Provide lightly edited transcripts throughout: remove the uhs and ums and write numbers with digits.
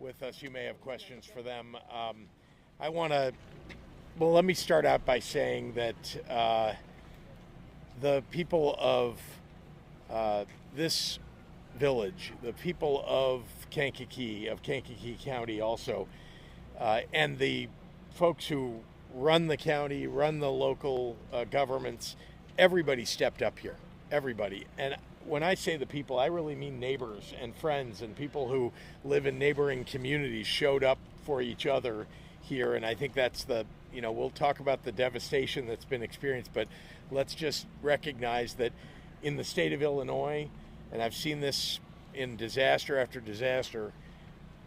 with us. You may have questions for them. I want to, well, let me start out by saying that the people of this village, the people of Kankakee County also, and the folks who run the county, run the local governments, everybody stepped up here. Everybody. And when I say the people, I really mean neighbors and friends and people who live in neighboring communities showed up for each other here. And I think that's we'll talk about the devastation that's been experienced, but let's just recognize that in the state of Illinois, and I've seen this in disaster after disaster,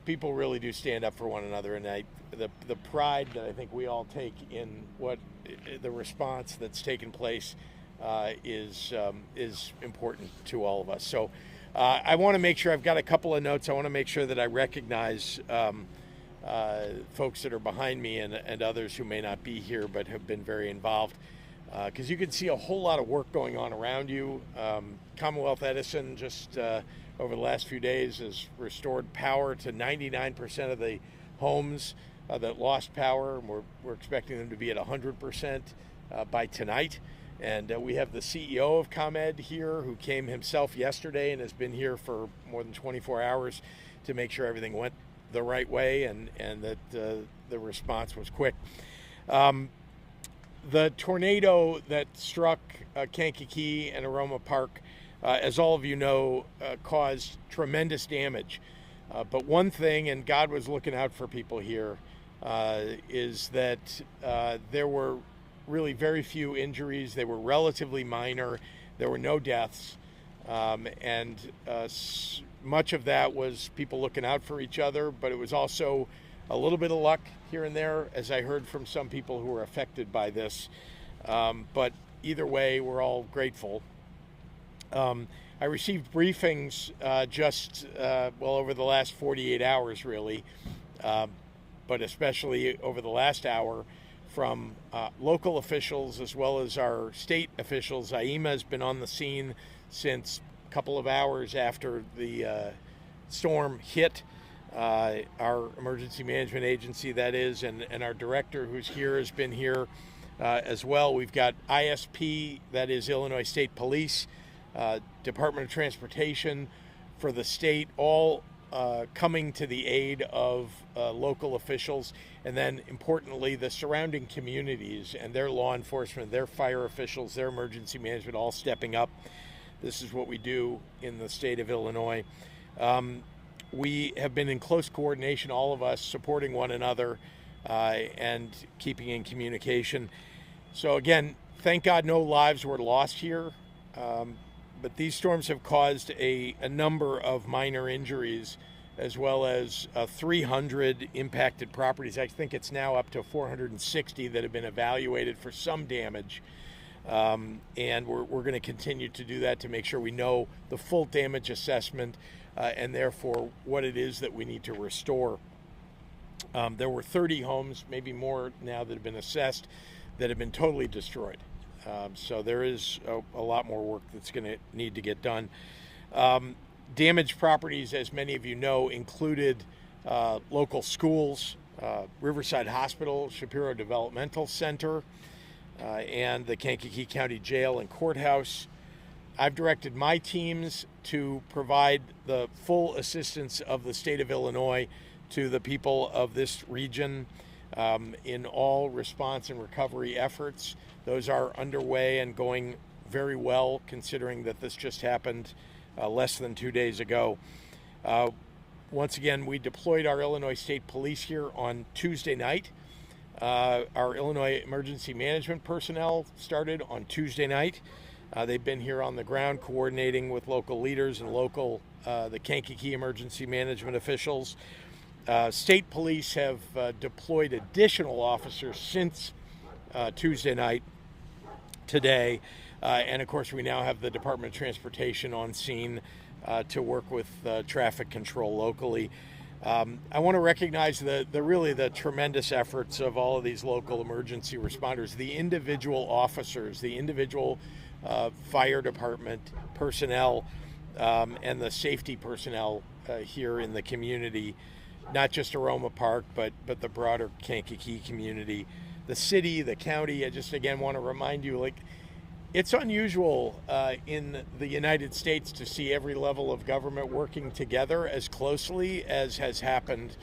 people really do stand up for one another. And the pride that I think we all take in what the response that's taken place is important to all of us. So I want to make sure I've got a couple of notes. I want to make sure that I recognize folks that are behind me and others who may not be here but have been very involved, because you can see a whole lot of work going on around you. Commonwealth Edison just over the last few days has restored power to 99% of the homes that lost power, and we're expecting them to be at 100% by tonight. And we have the CEO of ComEd here, who came himself yesterday and has been here for more than 24 hours to make sure everything went the right way and that the response was quick. The tornado that struck Kankakee and Aroma Park, as all of you know, caused tremendous damage. But one thing, and God was looking out for people here, is that there were really very few injuries. They were relatively minor. There were no deaths. And much of that was people looking out for each other, but it was also a little bit of luck here and there, as I heard from some people who were affected by this. But either way, we're all grateful. I received briefings over the last 48 hours, really, but especially over the last hour, from local officials as well as our state officials. IEMA has been on the scene since a couple of hours after the storm hit. Our emergency management agency, that is, and our director who's here has been here as well. We've got ISP, that is Illinois State Police, Department of Transportation for the state, all coming to the aid of local officials, and then importantly the surrounding communities and their law enforcement, their fire officials, their emergency management, all stepping up. This is what we do in the state of Illinois. We have been in close coordination, all of us supporting one another and keeping in communication. So again, thank God no lives were lost here. But these storms have caused a number of minor injuries, as well as 300 impacted properties. I think it's now up to 460 that have been evaluated for some damage. And we're going to continue to do that to make sure we know the full damage assessment and therefore what it is that we need to restore. There were 30 homes, maybe more now, that have been assessed that have been totally destroyed. So there is a lot more work that's going to need to get done. Damaged properties, as many of you know, included local schools, Riverside Hospital, Shapiro Developmental Center, and the Kankakee County Jail and Courthouse. I've directed my teams to provide the full assistance of the state of Illinois to the people of this region in all response and recovery efforts. Those are underway and going very well, considering that this just happened less than 2 days ago. Once again, we deployed our Illinois State Police here on Tuesday night. Our Illinois Emergency Management personnel started on Tuesday night. They've been here on the ground coordinating with local leaders and the Kankakee Emergency Management officials. State police have deployed additional officers since Tuesday night today. And of course, we now have the Department of Transportation on scene to work with traffic control locally. I want to recognize the tremendous efforts of all of these local emergency responders, the individual officers, the individual fire department personnel, and the safety personnel here in the community not just Aroma Park, but the broader Kankakee community, the city, the county. I just again want to remind you, like, it's unusual in the United States to see every level of government working together as closely as has happened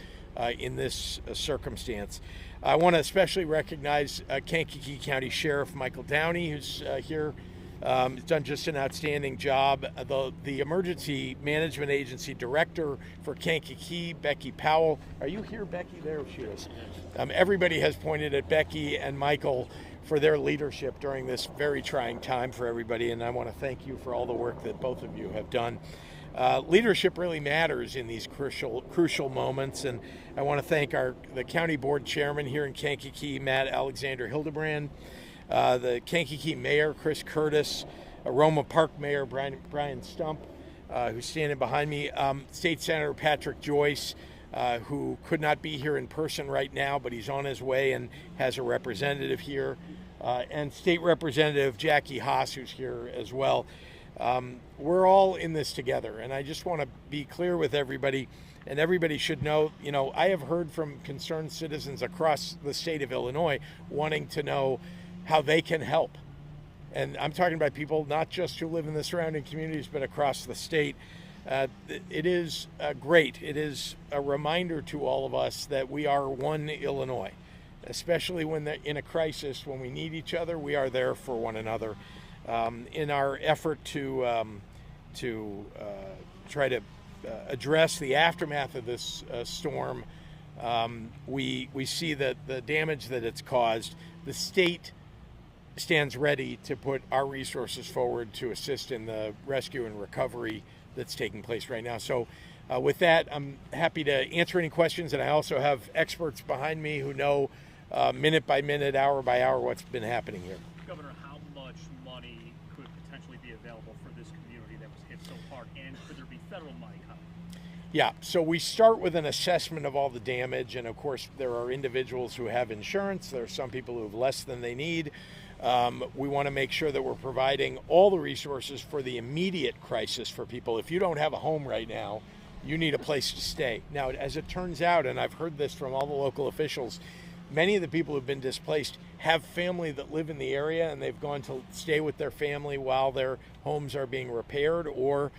in this circumstance. I want to especially recognize Kankakee County Sheriff Michael Downey, who's here. He's done just an outstanding job. The Emergency Management Agency Director for Kankakee, Becky Powell. Are you here, Becky? There she is. Everybody has pointed at Becky and Michael for their leadership during this very trying time for everybody, and I want to thank you for all the work that both of you have done. Leadership really matters in these crucial moments, and I want to thank the county board chairman here in Kankakee, Matt Alexander Hildebrand, the Kankakee mayor, Chris Curtis, Aroma Park mayor, Brian Stump, who's standing behind me, State Senator Patrick Joyce, who could not be here in person right now, but he's on his way and has a representative here, and State Representative Jackie Haas, who's here as well. We're all in this together, and I just want to be clear with everybody, and everybody should know, I have heard from concerned citizens across the state of Illinois wanting to know how they can help. And I'm talking about people not just who live in the surrounding communities, but across the state. It is great. It is a reminder to all of us that we are one Illinois, especially when in a crisis, when we need each other, we are there for one another. In our effort to try to address the aftermath of this storm, we see that the damage that it's caused. The state stands ready to put our resources forward to assist in the rescue and recovery that's taking place right now. So with that, I'm happy to answer any questions, and I also have experts behind me who know minute by minute, hour by hour what's been happening here. Governor, how much money could potentially be available for this community that was hit so hard, and could there be federal money coming? Yeah, so we start with an assessment of all the damage, and of course there are individuals who have insurance. There are some people who have less than they need. We want to make sure that we're providing all the resources for the immediate crisis for people. If you don't have a home right now, you need a place to stay. Now, as it turns out, and I've heard this from all the local officials, many of the people who've been displaced have family that live in the area, and they've gone to stay with their family while their homes are being repaired, or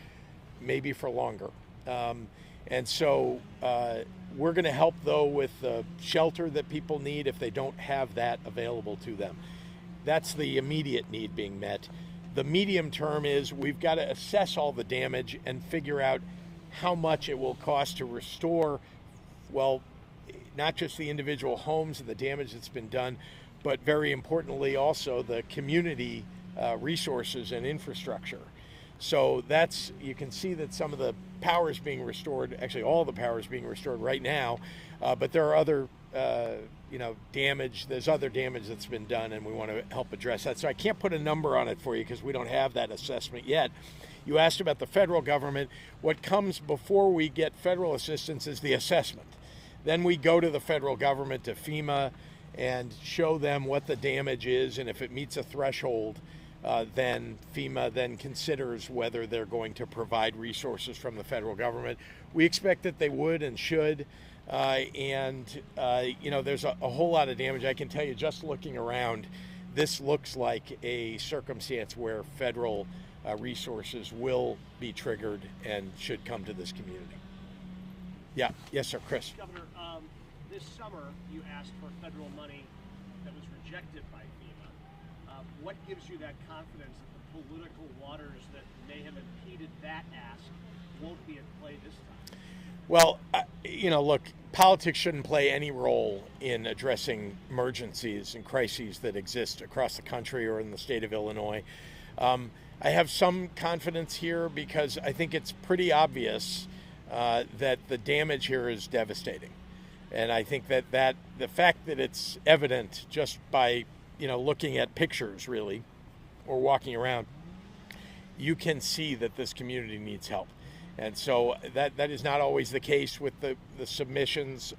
maybe for longer. And so we're going to help, though, with the shelter that people need if they don't have that available to them. That's the immediate need being met. The medium term is we've got to assess all the damage and figure out how much it will cost to restore, well, not just the individual homes and the damage that's been done, but very importantly also the community resources and infrastructure. So you can see that some of the power is being restored, actually all the power is being restored right now, but there are other damage. There's other damage that's been done, and we want to help address that. So I can't put a number on it for you because we don't have that assessment yet. You asked about the federal government. What comes before we get federal assistance is the assessment. Then we go to the federal government, to FEMA, and show them what the damage is, and if it meets a threshold, then FEMA then considers whether they're going to provide resources from the federal government. We expect that they would and should. There's a whole lot of damage. I can tell you, just looking around, this looks like a circumstance where federal resources will be triggered and should come to this community. Yeah, yes, sir, Chris. Governor, this summer you asked for federal money that was rejected by FEMA. What gives you that confidence that the political waters that may have impeded that ask won't be at play this time? Well, look, politics shouldn't play any role in addressing emergencies and crises that exist across the country or in the state of Illinois. I have some confidence here because I think it's pretty obvious that the damage here is devastating. And I think that the fact that it's evident just by, looking at pictures really, or walking around, you can see that this community needs help. And so that is not always the case with the submissions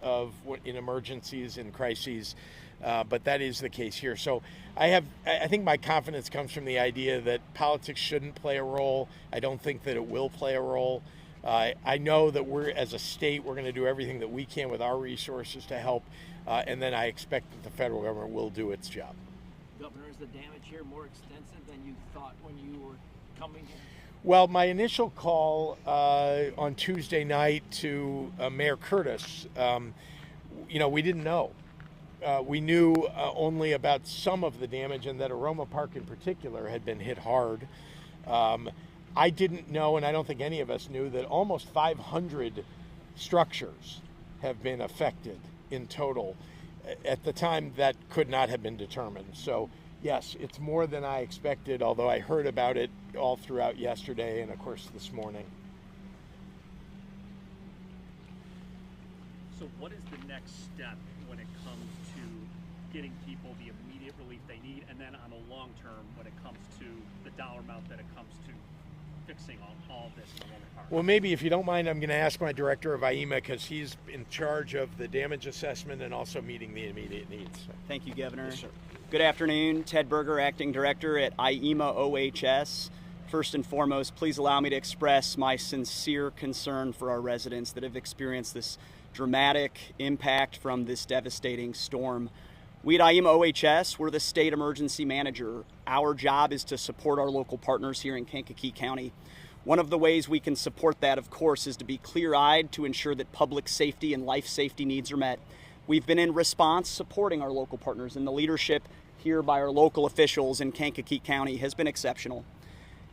in emergencies and crises, but that is the case here. So I think my confidence comes from the idea that politics shouldn't play a role. I don't think that it will play a role. I know that as a state, we're going to do everything that we can with our resources to help, and then I expect that the federal government will do its job. Governor, is the damage here more extensive than you thought when you were coming here? Well, my initial call on Tuesday night to Mayor Curtis, we didn't know. We knew only about some of the damage, and that Aroma Park in particular had been hit hard. I didn't know, and I don't think any of us knew, that almost 500 structures have been affected in total. At the time, that could not have been determined. So, yes, it's more than I expected, although I heard about it all throughout yesterday and, of course, this morning. So what is the next step when it comes to getting people the immediate relief they need, and then on the long term when it comes to the dollar amount that it comes to fixing all of this in Aroma Park? Well, maybe if you don't mind, I'm going to ask my director of IEMA, because he's in charge of the damage assessment and also meeting the immediate needs. Thank you, Governor. Yes, sir. Good afternoon. Ted Berger, Acting Director at IEMA OHS. First and foremost, please allow me to express my sincere concern for our residents that have experienced this dramatic impact from this devastating storm. We at IEMA OHS, we're the state emergency manager. Our job is to support our local partners here in Kankakee County. One of the ways we can support that, of course, is to be clear-eyed to ensure that public safety and life safety needs are met. We've been in response supporting our local partners, and the leadership here by our local officials in Kankakee County has been exceptional.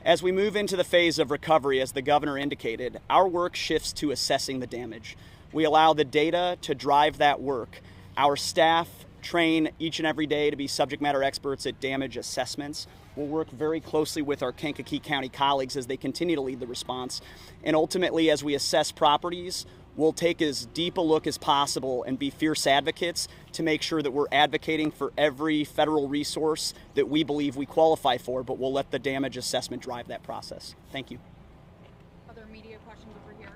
As we move into the phase of recovery, as the governor indicated, our work shifts to assessing the damage. We allow the data to drive that work. Our staff train each and every day to be subject matter experts at damage assessments. We'll work very closely with our Kankakee County colleagues as they continue to lead the response. And ultimately, as we assess properties, we'll take as deep a look as possible and be fierce advocates to make sure that we're advocating for every federal resource that we believe we qualify for, but we'll let the damage assessment drive that process. Thank you. Other media questions over here?